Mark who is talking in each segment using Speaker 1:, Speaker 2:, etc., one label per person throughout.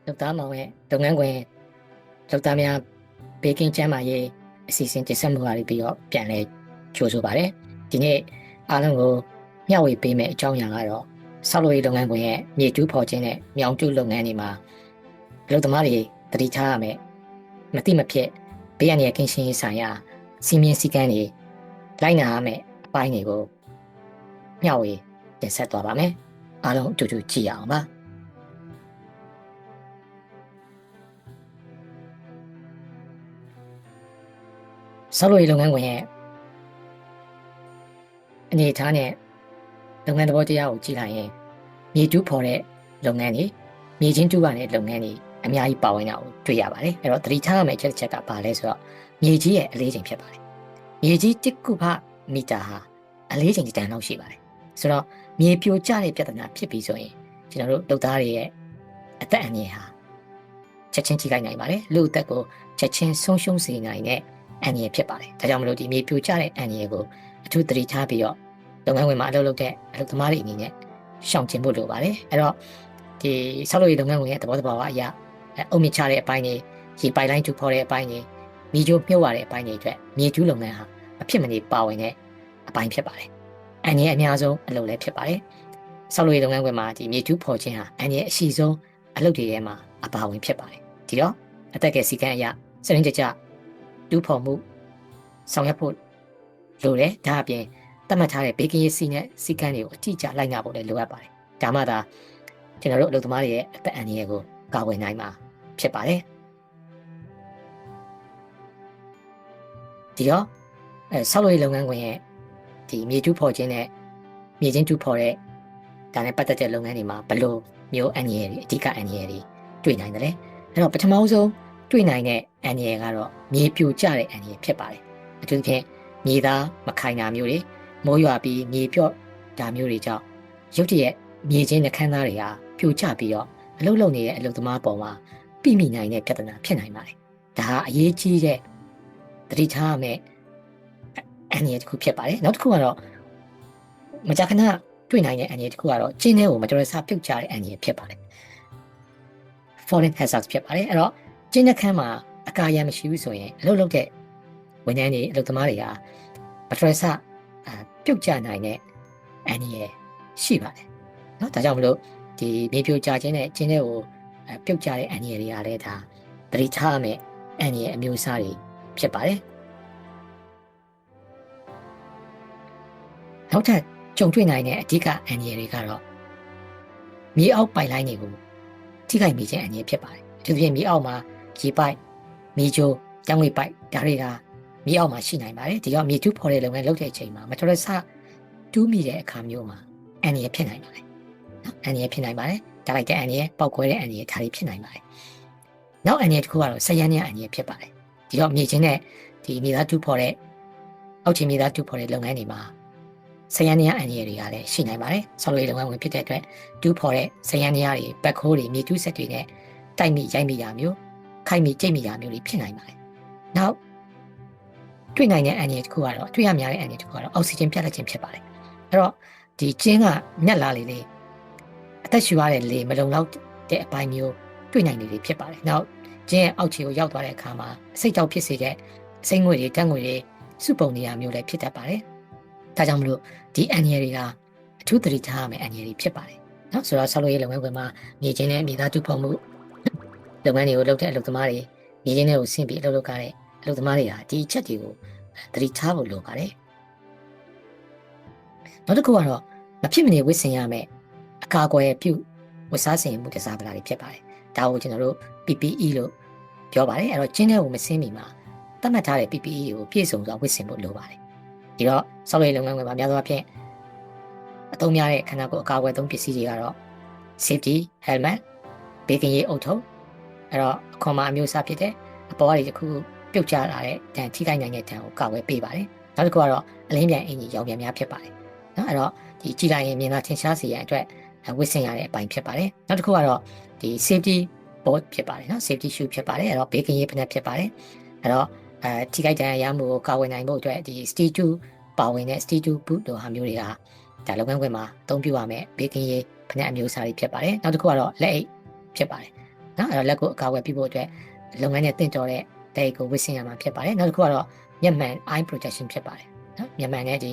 Speaker 1: လုပ်သားမောင်ရဲ့လုပ်ငန်းခွင်လုပ်သားများဘေးကင်းကျန်းမာရေးအစီအစဉ်တင်ဆက်မှုအားပြီးတော့ပြန်လဲကြိုဆိုပါတယ်ဒီနေ့အားလုံးကိုမျှဝေပေးမယ့်အကြောင်းအရာကတော့ဆောက်လုပ်ရေးလုပ်ငန်းခွင်ရဲ့မြေတူးဖော်ခြင်းနဲ့မြောင်းတူးလုပ်ငန်းတွေမှာလုပ်သမားတွေတတိထားရမယ်မတိမဖြစ်ဘေးအန္တရာယ်ကင်းရှင်းရေးဆိုင်ရာစီမင်းစည်းကမ်းတွေလိုက်နာရမယ်အပိုင်းတွေကိုမျှဝေတင်ဆက်သွားပါမယ်အားလုံးအတူတူကြည့်ရအောင်ပါဆောက်လုပ်ရေးလုပ်ငန်းခွင်ရဲ့အနေအထားနဲ့လုပ်ငန်းသဘောတရားကိုကြည့်လိုက်ရင်မြေတူးဖော်တဲ့လုပ်ငန်းတွေမြေချင်းတူးရတဲ့လုပ်ငန်းတွေအများကြီးပါဝင်တာကိုတွေ့ရပါတယ်အဲ့တော့သတိထားရမယ့်အချက်ကဘာလဲဆိုတော့မြေကြီးရဲ့အလေးချိန်ဖြစ်ပါတယ်မြေကြီး1ကုဖမီတာဟာအလေးချိန်တန်လောက်ရှိပါတယ်ဆိုတော့မြေပြိုကျတဲ့ပြဿနာဖြစ်ပြီးဆိုရင်ကျွန်တော်တို့လုပ်သားတွေရဲ့အသက်အန္တရာယ်ဟာချက်ချင်းထိခိုက်နိုင်ပါတယ်လူအသက်ကိုချက်ချင်းဆုံးရှုံးစေနိုင်တဲ့အန္တရာယ်ဖြစ်ပါတယ်ဒါကြောင့်မလို့ဒီမြေပြိုကျတဲ့အန္တရာယ်ကိုအထူးသတိထားပြီးတော့လုပ်ငန်းခွင်မှာအလုပ်လုပ်တဲ့အလုပ်သမားတွေအနေနဲ့ရှောင်ကျဉ်ဖို့လိုပါတယ်အဲ့တော့ဒီဆောက်လုပ်ရေးလုပ်ငန်းခွင်ရဲ့သဘောတဘာဝအရာအုံမြင့်ချတဲ့အပိုင်းတွေရေပိုက်လိုင်းတူဖော်တဲ့အပိုင်းတွေမြေကျိုးမြုပ်ရတဲ့အပိုင်းတွေအတွက်မြေကျူးလုပ်ငန်းဟာအဖြစ်မနေပါဝင်တဲ့အပိုင်းဖြစ်ပါတယ်အန္တရာယ်အများဆုံးအလုပ်လည်းဖြစ်ပါတယ်ဆောက်လုပ်ရေးလုပ်ငန်းခွင်မှာဒီမြေကျူးဖော်ခြင်းဟာအန္တရာယ်အရှိဆုံးအလုပ်တွေထဲမှာအပါဝင်ဖြစ်ပါတယ်ဒီတော့အသက်ကစီကံအရာစရင်းကြကြတူးဖော်မှုဆောင်ရွက်ဖို့လိုတယ်ဒါအပြင်သတ်မှတ်ထားတဲ့ဘေးကင်းရေးစီနဲ့စီကံတွေကိုအတိအကျလိုက်နာဖို့လည်းလိုအပ်ပါတယ်ဒါမှသာကျွန်တော်တို့အလုပ်သမားတွေရဲ့အသက်အန္တရာယ်ကိုကာကွယ်နိုင်မှာဖြစ်ပါတယ်ဒီတော့ဆောက်လုပ်ရေးလုပ်ငန်းခွင်ရဲ့ဒီမြေတူးဖော်ခြင်းနဲ့မြေချင်းတူးဖော်တဲ့ဒါနဲ့ပတ်သက်တဲ့လုပ်ငန်းတွေမှာဘယ်လိုမျိုးအန္တရာယ်တွေအဓိကအန္တရာယ်တွေတွေ့နိုင်တယ်လဲအဲ့တော့ပထမဆုံးတွေ့နိုင်တဲ့အန္တရာယ်ကတော့မြေပြိုကျတဲ့အန္တရာယ်ဖြစ်ပါတယ်အထူးသဖြင့်မြေသားမခိုင်တာမျိုးတွေမိုးရွာပြီးမြေပြော့တာမျိုးတွေကြောင့်ရုတ်တရက်မြေချင်းနှခမ်းသားတွေဟာပြိုကျပြီးတော့အလုပ်လုပ်နေတဲ့အလုပ်သမားပေါ်မှာပြိမိနိုင်တဲ့ပြဿနာဖြစ်နိုင်ပါတယ်ဒါဟာအရေးကြီးတဲ့သတိထားရမယ့်အန္တရာယ်တစ်ခုဖြစ်ပါတယ်နောက်တစ်ခုကတော့မကြာခဏတွေ့နိုင်တဲ့အန္တရာယ်တစ်ခုကတော့ကျင်းထဲကိုမတော်တဆပြုတ်ကျတဲ့အန္တရာယ်ဖြစ်ပါတယ် falling hazard ဖြစ်ပါတယ်အဲ့တော့ကျင်းနှခမ်းမှာအကာအရံမရှိဘူးဆိုရင်အလုပ်လုပ်တဲ့ဝန်ထမ်းတွေအလုပ်သမားတွေဟာမတော်တဆပြုတ်ကျနိုင်တဲ့အန္တရာယ်ရှိပါတယ်နော်ဒါကြောင့်မလို့ဒီမြေပြိုကျခြင်းနဲ့ကျင်းထဲကိုပြုတ်ကျတဲ့အန္တရာယ်တွေကလည်းဒါသတိထားရမယ့်အန္တရာယ်အမျိုးအစားတွေဖြစ်ပါတယ်နောက်ထပ်ကြုံတွေ့နိုင်တဲ့အဓိကအန္တရာယ်တွေကတော့မြေအောက်ပိုက်လိုင်းတွေကိုထိခိုက်မိခြင်းအန္တရာယ်ဖြစ်ပါတယ်ဒီပြင်မြေအောက်မှာရေပိုက်မြေကျိုးတောင်ဝေးပိုက်ဒါတွေကမြေအောက်မှာရှိနိုင်ပါတယ်ဒီတော့မြေတူးဖော်တဲ့လုပ်ငန်းလုပ်တဲ့အချိန်မှာမတော်တဆတူးမိတဲ့အခါမျိုးမှာအန္တရာယ်ဖြစ်နိုင်ပါတယ်နော်အန္တရာယ်ဖြစ်နိုင်ပါတယ်ဒါလိုက်တဲ့အန္တရာယ်ပေါက်ကွဲတဲ့အန္တရာယ်ဒါတွေဖြစ်နိုင်ပါတယ်နောက်အန္တရာယ်တစ်ခုကတော့ဆက်ရမ်းတဲ့အန္တရာယ်ဖြစ်ပါတယ်ဒီတော့မြေချင်းနဲ့ဒီမြေသားတူးဖော်တဲ့အောက်ခြေမြေသားတူးဖော်တဲ့လုပ်ငန်းတွေမှာဆရန်နီယာအန်ရီတွေကလည်းရှိနိုင်ပါတယ်ဆောက်လုပ်ရေးလုပ်ငန်းဝင်ဖြစ်တဲ့အတွက်တူးဖော်တဲ့ဆရန်နီယာတွေဘက်ခိုးတွေမြေတူးဆက်တွေနဲ့တိုက်မိရိုက်မိတာမျိုးခိုက်မိကြိတ်မိတာမျိုးတွေဖြစ်နိုင်ပါတယ်နောက်တွေ့နိုင်တဲ့အန်ရီတစ်ခုကတော့တွေ့ရများတဲ့အန်ရီတစ်ခုကတော့အောက်ဆီဂျင်ပြတ်လက်ခြင်းဖြစ်ပါတယ်အဲ့တော့ဒီကျင်းကညက်လာလေလေအသက်ရှူရတဲ့လေမလုံလောက်တဲ့အပိုင်းမျိုးတွေ့နိုင်နေလေဖြစ်ပါတယ်နောက်ကျင်းရဲ့အောက်ခြေကိုရောက်သွားတဲ့အခါမှာအစိတ်တောက်ဖြစ်စေတဲ့အစိမ့်ငွေတွေတက်ငွေတွေစုပုံနေရမျိုးလည်းဖြစ်တတ်ပါတယ်ဒါကြောင့်မလို့ဒီအန်ရယ်တွေကအထူးသတိထားရမယ့်အန်ရယ်တွေဖြစ်ပါတယ်เนาะဆိုတော့ဆောက်လုပ်ရေးလုပ်ငန်းခွင်မှာမြေချင်းနဲ့မြေသားတူဖော်မှုလုပ်ငန်းတွေကိုလုပ်တဲ့အလုပ်သမားတွေမြေချင်းတွေကိုဆင်းပြီးအလုပ်လုပ်ကြတဲ့အလုပ်သမားတွေဟာဒီအချက်တွေကိုသတိထားဖို့လိုပါတယ်နောက်တစ်ခုကတော့မဖြစ်မနေဝတ်ဆင်ရမယ့်အကာအကွယ်ပြုဝတ်စားဆင်မှုတစားပလာတွေဖြစ်ပါတယ်ဒါကိုကျွန်တော်တို့ PPE လို့ပြောပါတယ်အဲ့တော့ကျင်းတဲ့ကိုမဆင်းမီမှာသတ်မှတ်ထားတဲ့ PPE ကိုပြည့်စုံစွာဝတ်ဆင်ဖို့လိုပါတယ်ဒီတော့ဆောက်လုပ်ရေးလုပ်ငန်းတွေမှာများသောအားဖြင့်အသုံးများတဲ့ခန္ဓာကိုယ်အကာအကွယ်သုံးပစ္စည်းတွေကတော့ safety helmet ဘေးကင်းရေးအုတ်ထုပ်အဲ့တော့အခွန်မှာအမျိုးအစားဖြစ်တဲ့အပေါ်အရာတစ်ခုပြုတ်ကျလာတဲ့တန်ထိခိုက်နိုင်တဲ့တန်ကိုကာကွယ်ပေးပါတယ်နောက်တစ်ခုကတော့အလင်းပြန်အင်ကြီးရောင်ပြန်များဖြစ်ပါတယ်နော်အဲ့တော့ဒီကြည်လိုက်ရင်မြင်သာထင်ရှားစေရန်အတွက်ဝတ်ဆင်ရတဲ့အပိုင်းဖြစ်ပါတယ်နောက်တစ်ခုကတော့ဒီ safety board ဖြစ်ပါတယ်နော် safety shoe ဖြစ်ပါတယ်အဲ့တော့ဘေးကင်းရေးဖက်ဖြစ်ပါတယ်အဲ့တော့ထိခိုက်ဒဏ်ရာရမှုကိုကာကွယ်နိုင်ဖို့အတွက်ဒီ steel tube ပါဝင်တဲ့ steel tube boot လိုဟာမျိုးတွေကဒါလုပ်ငန်းခွင်မှာအသုံးပြုရမယ်ဘေးကင်းရေးဖက်အမျိုးအစားတွေဖြစ်ပါတယ်နောက်တစ်ခုကတော့လက်အိတ်ဖြစ်ပါတယ် နော်အဲ့တော့လက်ကိုအကာအကွယ်ပြုဖို့အတွက်လုပ်ငန်းနဲ့တင့်တော်တဲ့လက်ကိုဝတ်ဆင်ရမှာဖြစ်ပါတယ်နောက်တစ်ခုကတော့မျက်မှန် eye protection ဖြစ်ပါတယ်နော်မျက်မှန်နဲ့ဒီ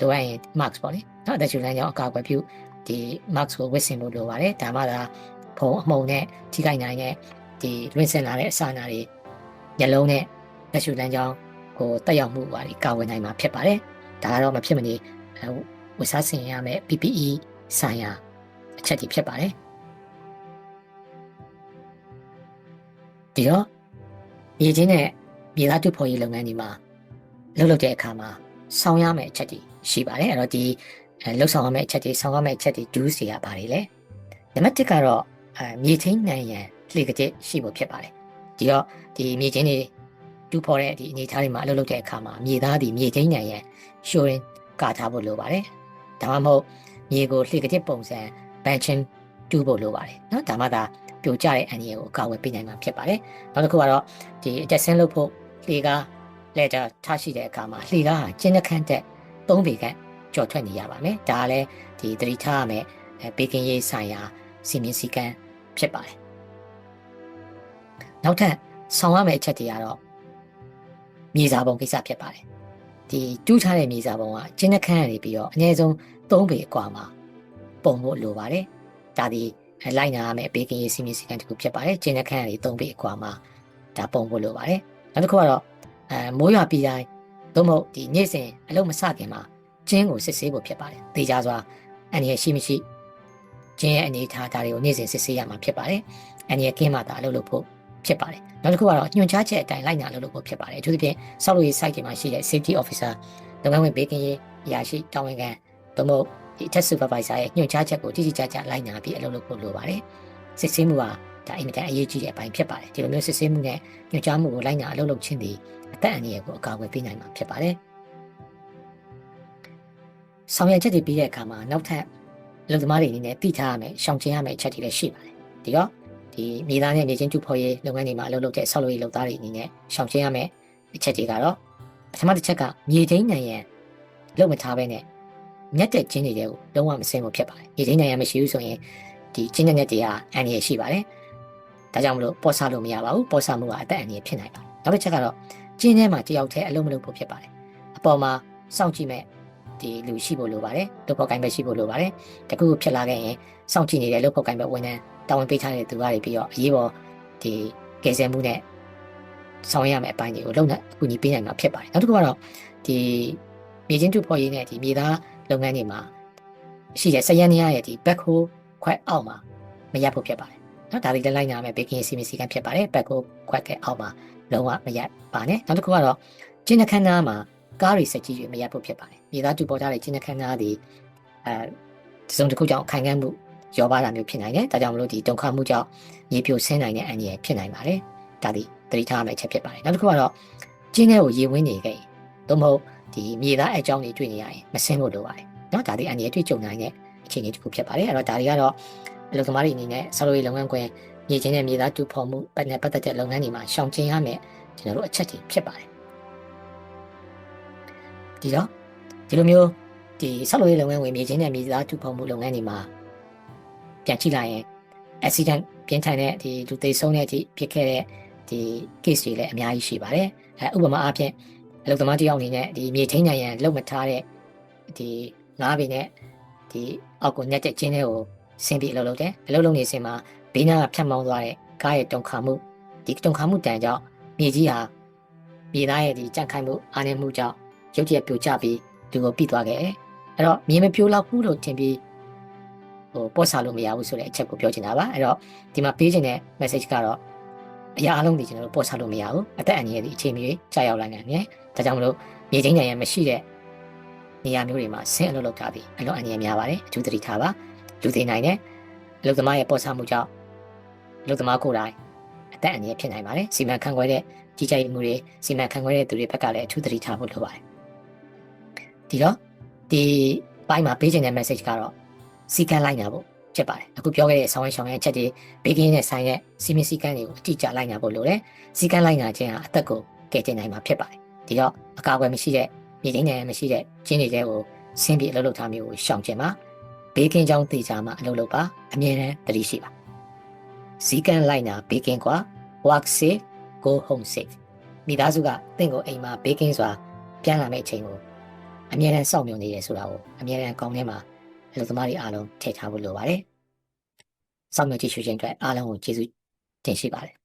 Speaker 1: လိုအပ်ရင် mask ပေါ့လေနော်အသက်ရှူလမ်းကြောင်းအကာအကွယ်ပြုဒီ mask ကိုဝတ်ဆင်ဖို့လိုပါတယ်ဒါမှသာဖုံအမှုန်နဲ့ထိခိုက်နိုင်တဲ့ဒီလွင့်စင်လာတဲ့အစာနာတွေညလုံးနဲ့သက်ရှူလမ်းကြောင်းကိုတက်ရောက်မှုပါကာဝယ်နိုင်မှာဖြစ်ပါတယ်ဒါကတော့မဖြစ်မနေဝတ်စားဆင်ရမယ့် PPE ဆိုင်ရာအချက်တွေဖြစ်ပါတယ်ဒီတော့မြေချင်းနဲ့မြေသားတူဖော်ရေးလုပ်ငန်းတွေမှာလုပ်တဲ့အခါမှာဆောင်ရမယ့်အချက်တွေရှိပါတယ်အဲ့တော့ဒီလှုပ်ဆောင်ရမယ့်အချက်တွေဆောင်ရမယ့်အချက်တွေ dues တွေကဘာတွေလဲနံပါတ်1ကတော့မြေချင်းနိုင်ရန်လှေကတဲ့ရှိဖို့ဖြစ်ပါတယ်ဒီတော့ဒီမြေချင်းတွေတူဖော်တဲ့ဒီအနေအထားတွေမှာအလုပ်လုပ်တဲ့အခါမှာမြေသားဒီမြေချင်းနိုင်ရန်ရှိုးရင်ကာထားဖို့လိုပါတယ်ဒါမှမဟုတ်မြေကိုလှေကတဲ့ပုံစံ benching တူဖို့လိုပါတယ်เนาะဒါမှသာပြိုကျတဲ့အန်ဒီကိုအကာအကွယ်ပေးနိုင်မှာဖြစ်ပါတယ်နောက်တစ်ခုကတော့ဒီအတက်ဆင်းလုပ်ဖို့လှေကားလက်တာထားရှိတဲ့အခါမှာလှေကားဟာကျင်းနှခမ်းတက်3ပေခန့်ကျော်ထွက်နေရပါမယ်ဒါကလည်းဒီသတိထားရမယ်ဘေကင်းရေးဆိုင်ရာစီမင်းစည်းကမ်းဖြစ်ပါတယ်နောက်ထပ်ဆောင်ရမယ့်အချက်တွေကတော့မြေစာပုံကိစ္စဖြစ်ပါတယ်ဒီတူးထားတဲ့မြေစာပုံကကျင်းနှခမ်းရနေပြီးတော့အနည်းဆုံး3ပေအကွာမှာပုံဖို့လိုပါတယ်ဒါဒီလိုက်နာရမယ့်ဘေကင်းရေးစီမင်းစည်းကမ်းတစ်ခုဖြစ်ပါတယ်ကျင်းနှခမ်းရနေ3ပေအကွာမှာဒါပုံဖို့လိုပါတယ်နောက်တစ်ခုကတော့မိုးရွာပြီးတိုင်းသို့မဟုတ်ဒီနေ့စဉ်အလုပ်မစခင်မှာကျင်းကိုစစ်ဆေးဖို့ဖြစ်ပါတယ်သေချာစွာအန်ရရှိမရှိကျင်းရဲ့အနေထားဒါတွေကိုနေ့စဉ်စစ်ဆေးရမှာဖြစ်ပါတယ်အန်ရကင်းမှသာအလုပ်လုပ်ဖို့ဖြစ်ပါတယ်နောက်တစ်ခုကတော့ညွှန်ကြားချက်အတိုင်းလိုက်နာလုပ်ဖို့ဖြစ်ပါတယ်အထူးသဖြင့်ဆောက်လုပ်ရေး site တွေမှာရှိတဲ့ safety officer လုပ်ငန်းဝင်ဘေးကင်းရေးအရာရှိတာဝန်ခံသို့မဟုတ်ဒီ test supervisor ရဲ့ညွှန်ကြားချက်ကိုတိတိကျကျလိုက်နာပြီးအလုပ်လုပ်ဖို့လိုပါတယ်စစ်ဆေးမှုဟာဒါအင်မတန်အရေးကြီးတဲ့အပိုင်းဖြစ်ပါတယ်ဒီလိုမျိုးစစ်ဆေးမှုနဲ့ညွှန်ကြားမှုကိုလိုက်နာအလုပ်လုပ်ခြင်းသည်အသက်အန္တရာယ်ကိုအကာအကွယ်ပေးနိုင်မှာဖြစ်ပါတယ်ဆောင်ရွက်ချက်တွေပြီးတဲ့အခါမှာနောက်ထပ်လုပ်သမားတွေအနေနဲ့သိထားရမယ်ရှောင်ကျဉ်ရမယ်အချက်တွေလည်းရှိပါတယ်ဒီတော့ဒီမြေသားနဲ့မြေချင်းတူဖော်ရေးလုပ်ငန်းတွေမှာအလုပ်လုပ်တဲ့ဆောက်လုပ်ရေးလုပ်သားတွေအနေနဲ့ရှောင်ကျဉ်ရမယ်အချက်တွေကတော့ပထမတစ်ချက်ကမြေချင်းနိုင်ရန်လုပ်မထားဘဲနဲ့မြက်တဲ့ကျင်းတွေကိုလုံးဝမစင်ဖို့ဖြစ်ပါတယ်မြေချင်းနိုင်ရန်မရှိဘူးဆိုရင်ဒီကျင်းတဲ့တွေက အန္တရာယ်ရှိပါတယ်ဒါကြောင့်မလို့ပေါ်ဆလို့မရပါဘူးပေါ်ဆမှုကအသက်အန္တရာယ်ဖြစ်နိုင်ပါတယ်နောက်တစ်ချက်ကတော့ကျင်းထဲမှာတယောက်တည်းအလုပ်မလုပ်ဖို့ဖြစ်ပါတယ်အပေါ်မှာစောင့်ကြည့်မဲ့ဒီလူရှိဖို့လိုပါတယ်လုပ်ဖို့ကိုင်းပဲရှိဖို့လိုပါတယ်တခုဖြစ်လာခဲ့ရင်စောင့်ကြည့်နေတဲ့လုပ်ဖို့ကိုင်းပဲဝန်ထမ်းတာဝန်ပေးထားတဲ့သူတွေပြီးတော့အရေးပေါ်ဒီကယ်ဆယ်မှုနဲ့ဆောင်ရွက်ရမယ့်အပိုင်းတွေကိုလုပ်နေအကူအညီပေးနိုင်မှာဖြစ်ပါတယ်နောက်တစ်ခုကတော့ဒီမြေချင်းတူဖော်ရေးနဲ့ဒီမြေသားလုပ်ငန်းတွေမှာရှိတဲ့စရန်နေရရဲ့ဒီ backhoe ခွက်အောက်မှာမရဖို့ဖြစ်ပါတယ်နော်ဒါတွေလိုက်နာမယ်ဘေကင်းစီမီစီကံဖြစ်ပါတယ် backhoe ခွက်ကအောက်မှာလုံးဝမရပါနဲ့နောက်တစ်ခုကတော့ကျင်းနှခမ်းနားမှာကားတွေစက်ကြီးတွေမရဖို့ဖြစ်ပါတယ်မြေသားတူပေါ်ထားတဲ့ကျင်းနှခမ်းနားဒီတစုံတစ်ခုကြောင့်ခိုင်ခန့်မှုရောပါတာမျိုးဖြစ်နိုင်တယ်ဒါကြောင့်မလို့ဒီတုံခါမှုကြောင့်မြေပြိုဆင်းနိုင်တဲ့အန္တရာယ်ဖြစ်နိုင်ပါတယ်ဒါဒီသတိထားရမယ့်အချက်ဖြစ်ပါတယ်နောက်တစ်ခုကတော့ကျင်းထဲကိုရေဝင်နေခဲ့သို့မဟုတ်ဒီမြေသားအကြောင်းတွေတွေ့နေရရင်မဆင်းဖို့လိုပါတယ်နော်ဒါဒီအန္တရာယ်တွေ့ကြုံနိုင်တဲ့အခြေအနေတစ်ခုဖြစ်ပါတယ်အဲ့တော့ဒါတွေကတော့အလုပ်သမားတွေအနေနဲ့ဆောက်လုပ်ရေးလုပ်ငန်းခွင်မြေချင်းနဲ့မြေသားတူဖော်မှုပတ်သက်တဲ့လုပ်ငန်းတွေမှာရှောင်ကျဉ်ရမယ့်ကျွန်တော်တို့အချက်တွေဖြစ်ပါတယ်ဒီတော့ဒီလိုမျိုးဒီဆောက်လုပ်ရေးလုပ်ငန်းဝင်မြေချင်းနဲ့မြေသားတူဖော်မှုလုပ်ငန်းတွေမှာပြန်ကြည့်လိုက်ရင် accident ပြင်းထန်တဲ့ဒီလူသေဆုံးတဲ့အထိဖြစ်ခဲ့တဲ့ဒီ case တွေလည်းအများကြီးရှိပါတယ်ဥပမာအားဖြင့်အလုပ်သမားတယောက်အနေနဲ့ဒီမြေထိန်းနိုင်ရန်လုပ်မထားတဲ့ဒီ9ပေနဲ့ဒီအောက်ကိုညက်တဲ့ကျင်းတွေကိုဆင်းပြီးအလုပ်လုပ်တယ်အလုပ်လုပ်နေစဉ်မှာဘေးနားကဖြတ်မောင်းသွားတဲ့ကားရဲ့တုံခါမှုဒီတုံခါမှုတန်ကြောင့်မြေကြီးဟာမြေသားရဲ့ဒီကြန့်ခိုင်မှုအားနည်းမှုကြောင့်ရုတ်တရက်ပြိုကျပြီးလူကိုပြစ်သွားခဲ့တယ်အဲ့တော့မြေမပြိုလောက်ဘူးလို့ထင်ပြီးပေါ်ဆလို့မရဘူးဆိုတဲ့အချက်ကိုပြောချင်တာပါအဲ့တော့ဒီမှာပေးချင်တဲ့ message ကတော့အရာအလုံးတွေကျွန်တော်တို့ပေါ်ဆလို့မရဘူးအသက်အန္တရာယ်ဒီအခြေအနေတွေကြာရောက်လာနိုင်တယ်ဒါကြောင့်မလို့မြေချင်းနိုင်ရမရှိတဲ့နေရာမျိုးတွေမှာဆင်းအလုပ်လုပ်ထားပြီးအလွန်အန္တရာယ်များပါတယ်အထူးသတိထားပါလူသိနိုင်တဲ့အလုပ်သမားရဲ့ပေါ်ဆမှုကြောင့်အလုပ်သမားကိုယ်တိုင်အသက်အန္တရာယ်ဖြစ်နိုင်ပါတယ်စီမံခန့်ခွဲတဲ့ကြီးကြပ်မှုတွေစီမံခန့်ခွဲတဲ့သူတွေဘက်ကလည်းအထူးသတိထားဖို့လိုပါတယ်ဒီတော့ဒီပိုင်းမှာပေးချင်တဲ့ message ကတော့စီကံလိုက်နာဖို့ဖြစ်ပါတယ်အခုပြောခဲ့တဲ့ဆောင်းရရှောင်းရဲ့အချက်တွေဘေးကင်းတဲ့ဆိုင်ရဲ့စီမင်းစည်းကမ်းတွေကိုအတိအကျလိုက်နာဖို့လိုတယ်စီကံလိုက်နာခြင်းဟာအသက်ကိုကယ်တင်နိုင်မှာဖြစ်ပါတယ်ဒီတော့အကာအကွယ်မရှိတဲ့မြေချင်းနယ်မရှိတဲ့ကျင်းတွေကိုဆင်းပြီးအလုပ်လုပ်ထားမျိုးကိုရှောင်ကျဉ်ပါဘေးကင်းကြောင်းသိကြမှာအလုပ်လုပ်ပါအမြဲတမ်းသတိရှိပါ ဇီကန်လိုက်နာဘေးကင်းကွာ work safe go home safe မိသားစုကတင့်ကိုအိမ်မှာဘေးကင်းစွာပြန်လာမယ့်အချိန်ကိုအမြဲတမ်းစောင့်မျှော်နေရဆိုတာကိုအမြဲတမ်းကောင်းထဲမှာအလုပ်သမားတွေအားလုံးထည့်ထားဖို့လိုပါတယ်စောင့်မျှော်ကြည့်ရှုခြင်းအတွက်အားလုံးကိုကျေးဇူးတင်ရှိပါတယ်